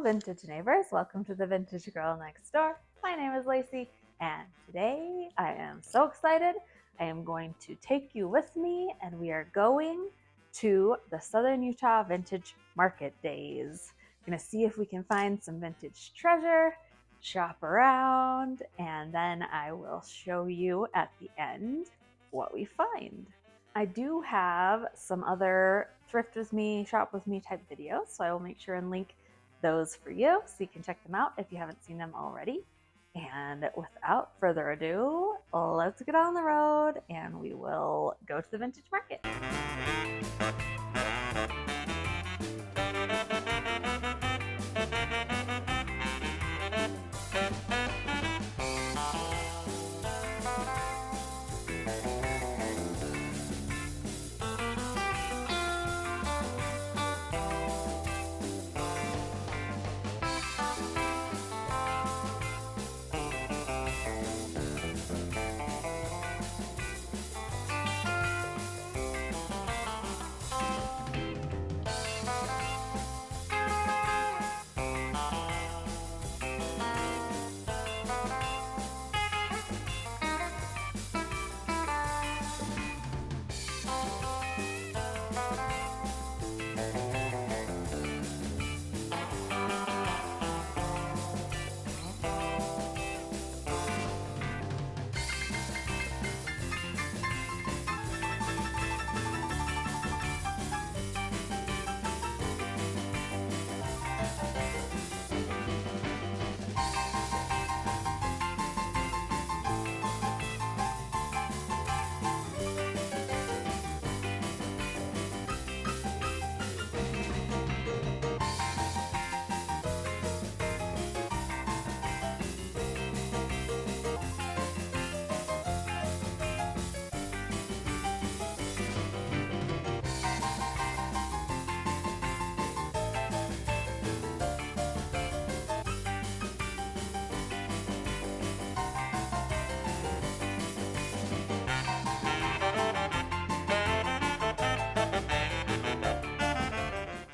vintage neighbors, welcome to the Vintage Girl Next Door. My name is Laci, and today I am so excited. I am going to take you with me, and we are going to the Southern Utah Vintage Market Days. We're gonna see if we can find some vintage treasure, shop around, and then I will show you at the end what we find. I do have some other thrift with me, shop with me type videos, so I will make sure and link those for you so you can check them out if you haven't seen them already. And without further ado, let's get on the road and we will go to the vintage market.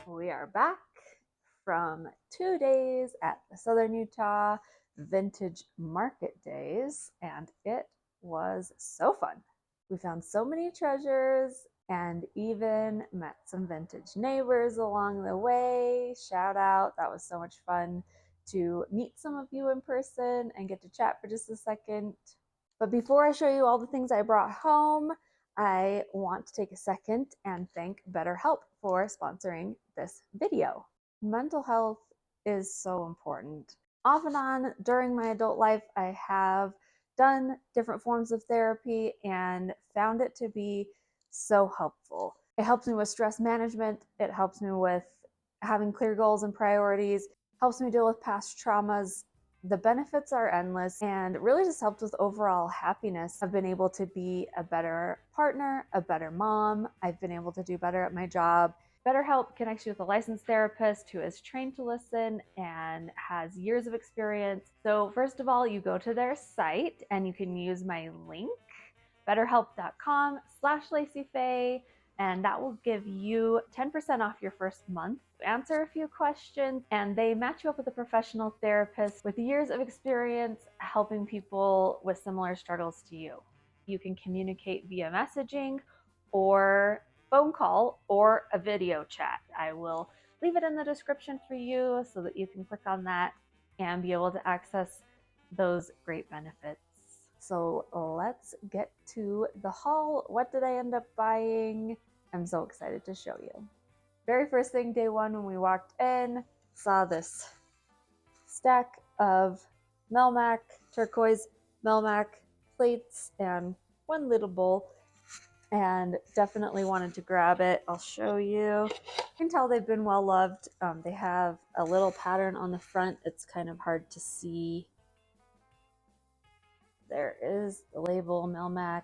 We are back from 2 days at the Southern Utah Vintage Market Days, and it was so fun. We found so many treasures and even met some vintage neighbors along the way. Shout out, that was so much fun to meet some of you in person and get to chat for just a second. But before I show you all the things I brought home, I want to take a second and thank BetterHelp for sponsoring this video. Mental health is so important. Off and on during my adult life, I have done different forms of therapy and found it to be so helpful. It helps me with stress management. It helps me with having clear goals and priorities, helps me deal with past traumas. The benefits are endless and really just helped with overall happiness. I've been able to be a better partner, a better mom. I've been able to do better at my job. BetterHelp connects you with a licensed therapist who is trained to listen and has years of experience. So first of all, you go to their site and you can use my link, betterhelp.com/Laci Fay, and that will give you 10% off your first month. Answer a few questions, and they match you up with a professional therapist with years of experience helping people with similar struggles to you. You can communicate via messaging or phone call or a video chat. I will leave it in the description for you so that you can click on that and be able to access those great benefits. So let's get to the haul. What did I end up buying? I'm so excited to show you. Very first thing, day one, when we walked in, saw this stack of Melmac, turquoise Melmac plates and one little bowl, and definitely wanted to grab it. I'll show you. You can tell they've been well loved. They have a little pattern on the front. It's kind of hard to see. There is the label Melmac,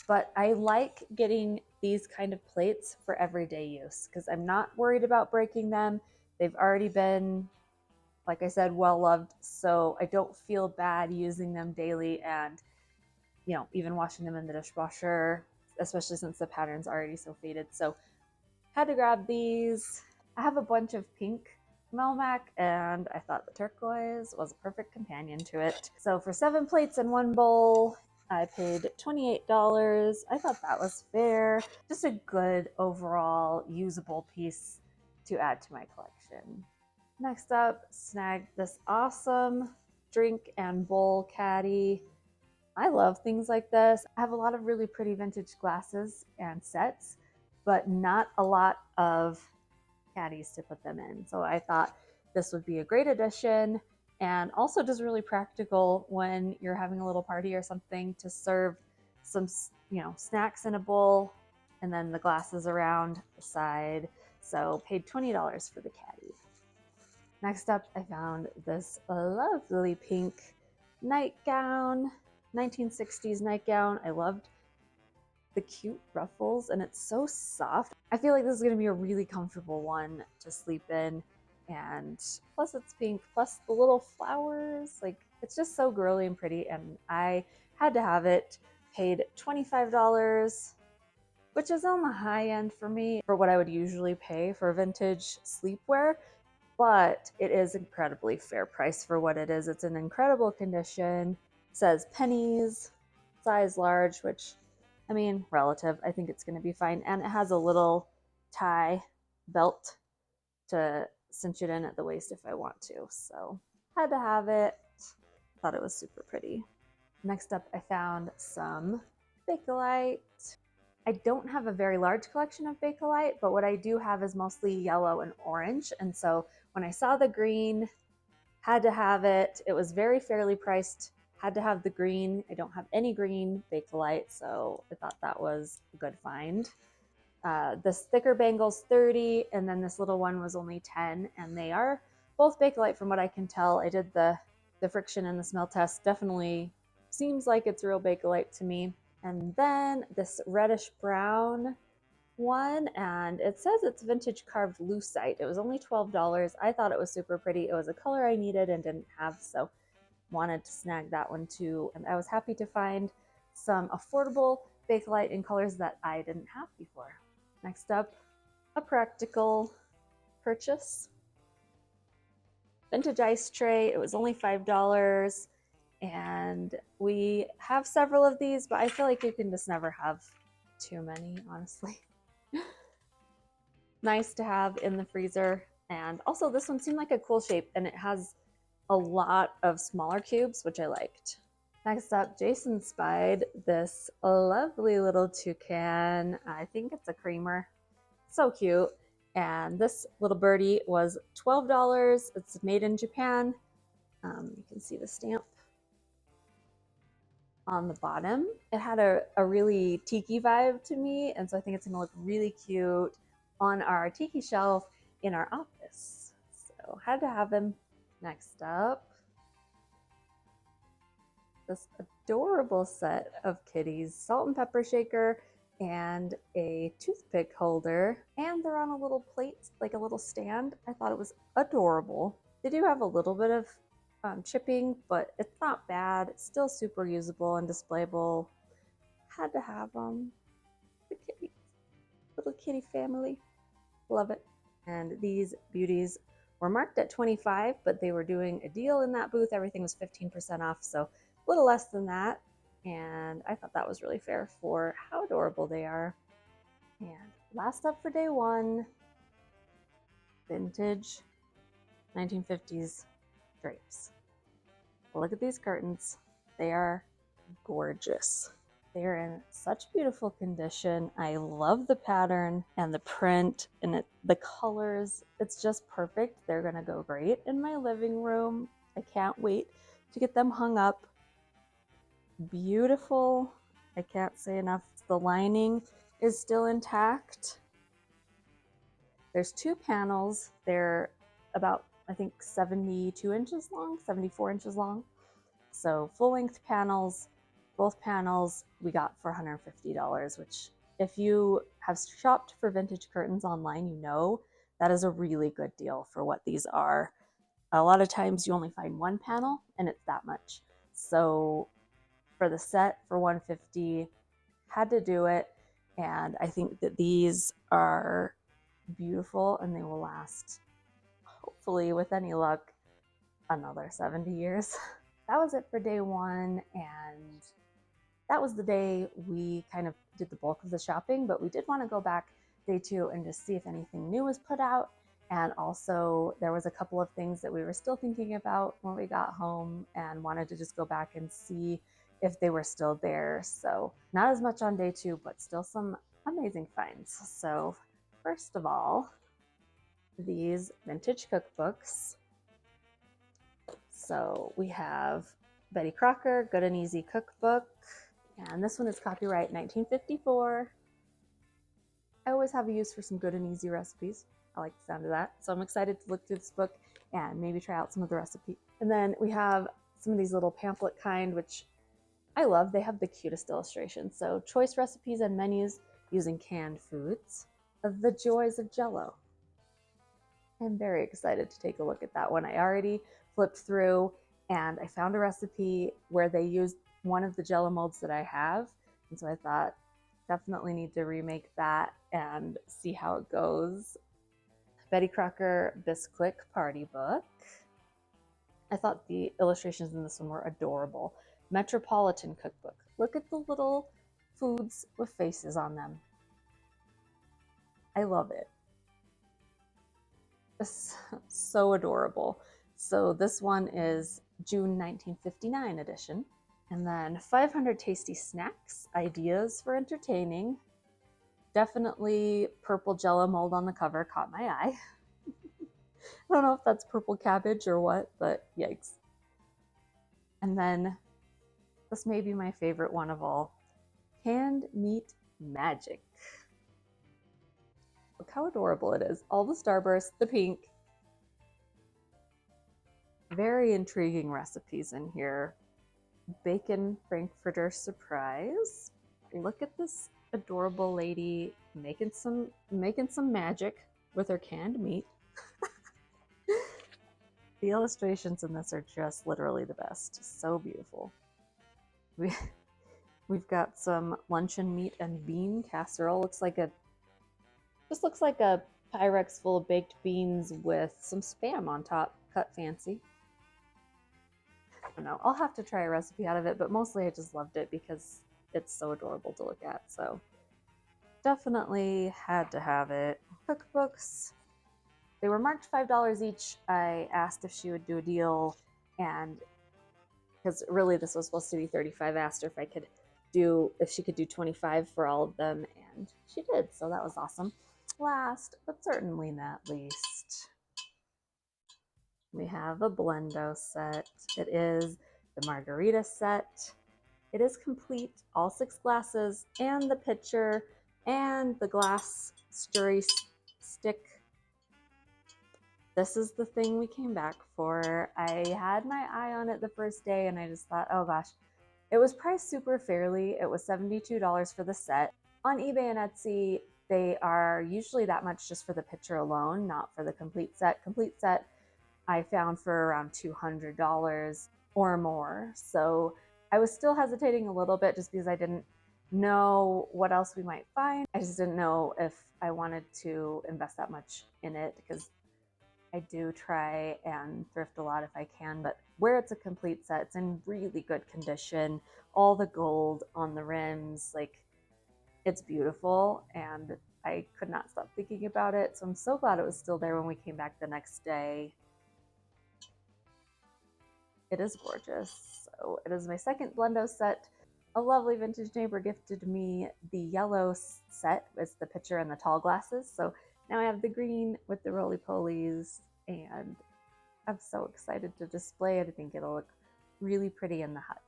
but I like getting these kind of plates for everyday use because I'm not worried about breaking them. They've already been, like I said, well loved, so I don't feel bad using them daily and, you know, even washing them in the dishwasher, especially since the pattern's already so faded. So had to grab these. I have a bunch of pink Melmac, and I thought the turquoise was a perfect companion to it. So for 7 plates and 1 bowl, I paid $28. I thought that was fair. Just a good overall usable piece to add to my collection. Next up, snagged this awesome drink and bowl caddy. I love things like this. I have a lot of really pretty vintage glasses and sets, but not a lot of caddies to put them in. So I thought this would be a great addition, and also just really practical when you're having a little party or something to serve some, snacks in a bowl and then the glasses around the side. So paid $20 for the caddy. Next up, I found this lovely pink nightgown, 1960s nightgown. I loved the cute ruffles, and it's so soft. I feel like this is going to be a really comfortable one to sleep in, and plus it's pink, plus the little flowers. Like, it's just so girly and pretty, and I had to have it. Paid $25, which is on the high end for me for what I would usually pay for vintage sleepwear, but it is incredibly fair price for what it is. It's in incredible condition. It says pennies, size large, which, I mean, relative. I think it's going to be fine. And it has a little tie belt to cinch it in at the waist if I want to. So had to have it. Thought it was super pretty. Next up, I found some Bakelite. I don't have a very large collection of Bakelite, but what I do have is mostly yellow and orange. And so when I saw the green, had to have it. It was very fairly priced. Had to have the green. I don't have any green Bakelite, so I thought that was a good find. This thicker bangle's 30, and then this little one was only 10, and they are both Bakelite from what I can tell. I did the friction and the smell test. Definitely seems like it's real Bakelite to me. And then this reddish brown one, and it says it's vintage carved lucite. It was only $12. I thought it was super pretty. It was a color I needed and didn't have, so wanted to snag that one too. And I was happy to find some affordable Bakelite in colors that I didn't have before. Next up, a practical purchase. Vintage ice tray. It was only $5. And we have several of these, but I feel like you can just never have too many, honestly. Nice to have in the freezer. And also this one seemed like a cool shape, and it has a lot of smaller cubes, which I liked. Next up, Jason spied this lovely little toucan. I think it's a creamer. So cute. And this little birdie was $12. It's made in Japan. You can see the stamp on the bottom. It had a really tiki vibe to me, and so I think it's gonna look really cute on our tiki shelf in our office. So had to have him. Next up, this adorable set of kitties, salt and pepper shaker and a toothpick holder, and they're on a little plate, like a little stand. I thought it was adorable. They do have a little bit of chipping, but it's not bad. It's still super usable and displayable. Had to have them. The kitty, little kitty family. Love it. And these beauties were marked at 25, but they were doing a deal in that booth. Everything was 15% off, so a little less than that. And I thought that was really fair for how adorable they are. And last up for day one, vintage 1950s drapes. Look at these curtains. They are gorgeous. They're in such beautiful condition. I love the pattern and the print and the colors. It's just perfect. They're gonna go great in my living room. I can't wait to get them hung up. Beautiful. I can't say enough. The lining is still intact. There's 2 panels. They're about, I think, 72 inches long, 74 inches long. So full length panels. Both panels we got for $150, which if you have shopped for vintage curtains online, you know that is a really good deal for what these are. A lot of times you only find one panel and it's that much. So for the set for $150, had to do it. And I think that these are beautiful and they will last hopefully with any luck, another 70 years. That was it for day one, and that was the day we kind of did the bulk of the shopping, but we did want to go back day two and just see if anything new was put out. And also there was a couple of things that we were still thinking about when we got home and wanted to just go back and see if they were still there. So not as much on day two, but still some amazing finds. So first of all, these vintage cookbooks. So we have Betty Crocker, Good and Easy Cookbook. And this one is copyright 1954. I always have a use for some good and easy recipes. I like the sound of that. So I'm excited to look through this book and maybe try out some of the recipes. And then we have some of these little pamphlet kind, which I love. They have the cutest illustrations. So choice recipes and menus using canned foods. The joys of Jell-O. I'm very excited to take a look at that one. I already flipped through and I found a recipe where they used one of the Jell-O molds that I have. And so I thought, definitely need to remake that and see how it goes. Betty Crocker Bisquick Party Book. I thought the illustrations in this one were adorable. Metropolitan Cookbook. Look at the little foods with faces on them. I love it. It's so adorable. So this one is June 1959 edition. And then 500 tasty snacks, ideas for entertaining. Definitely purple Jell-O mold on the cover caught my eye. I don't know if that's purple cabbage or what, but yikes. And then this may be my favorite one of all. Canned Meat Magic. Look how adorable it is. All the starburst, the pink. Very intriguing recipes in here. Bacon Frankfurter surprise. Look at this adorable lady making some magic with her canned meat. The illustrations in this are just literally the best. So beautiful. We've got some luncheon meat and bean casserole. Looks like a Pyrex full of baked beans with some Spam on top, cut fancy. I don't know. I'll have to try a recipe out of it, but mostly I just loved it because it's so adorable to look at. So definitely had to have it. Cookbooks. They were marked $5 each. I asked if she would do a deal, and because really this was supposed to be $35, I asked her if she could do $25 for all of them, and she did. So that was awesome. Last, but certainly not least, we have a Blendo set. It is the margarita set. It is complete, all 6 glasses, and the pitcher, and the glass stirry stick. This is the thing we came back for. I had my eye on it the first day, and I just thought, oh gosh. It was priced super fairly. It was $72 for the set. On eBay and Etsy, they are usually that much just for the pitcher alone, not for the complete set. Complete set I found for around $200 or more. So I was still hesitating a little bit just because I didn't know what else we might find. I just didn't know if I wanted to invest that much in it because I do try and thrift a lot if I can, but where it's a complete set, it's in really good condition. All the gold on the rims, like, it's beautiful, and I could not stop thinking about it. So I'm so glad it was still there when we came back the next day. It is gorgeous. So it is my second Blendo set. A lovely vintage neighbor gifted me the yellow set with the pitcher and the tall glasses. So now I have the green with the roly-polies, and I'm so excited to display it. I think it'll look really pretty in the hutch.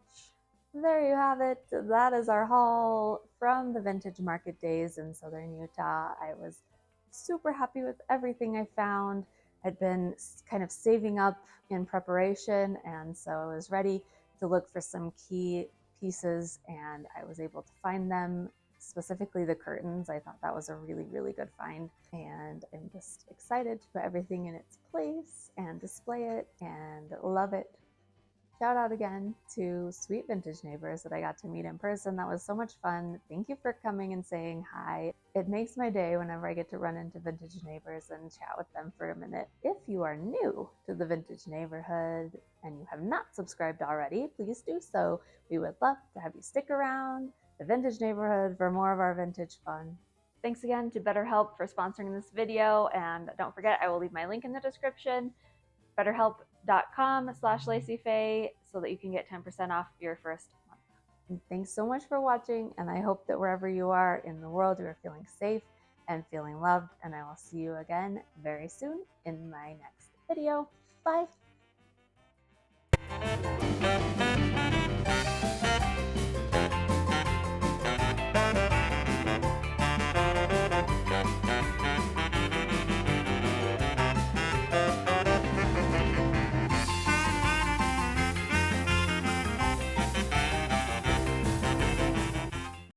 There you have it. That is our haul from the vintage market days in southern Utah. I was super happy with everything I found. I'd been kind of saving up in preparation, and so I was ready to look for some key pieces, and I was able to find them, specifically the curtains. I thought that was a really, really good find, and I'm just excited to put everything in its place and display it and love it. Shout out again to sweet vintage neighbors that I got to meet in person. That was so much fun. Thank you for coming and saying hi. It makes my day whenever I get to run into vintage neighbors and chat with them for a minute. If you are new to the vintage neighborhood and you have not subscribed already, please do so. We would love to have you stick around the vintage neighborhood for more of our vintage fun. Thanks again to BetterHelp for sponsoring this video, and don't forget, I will leave my link in the description, betterhelp.com/Laci Fay, so that you can get 10% off your first month. And thanks so much for watching, and I hope that wherever you are in the world, you are feeling safe and feeling loved, and I will see you again very soon in my next video. Bye!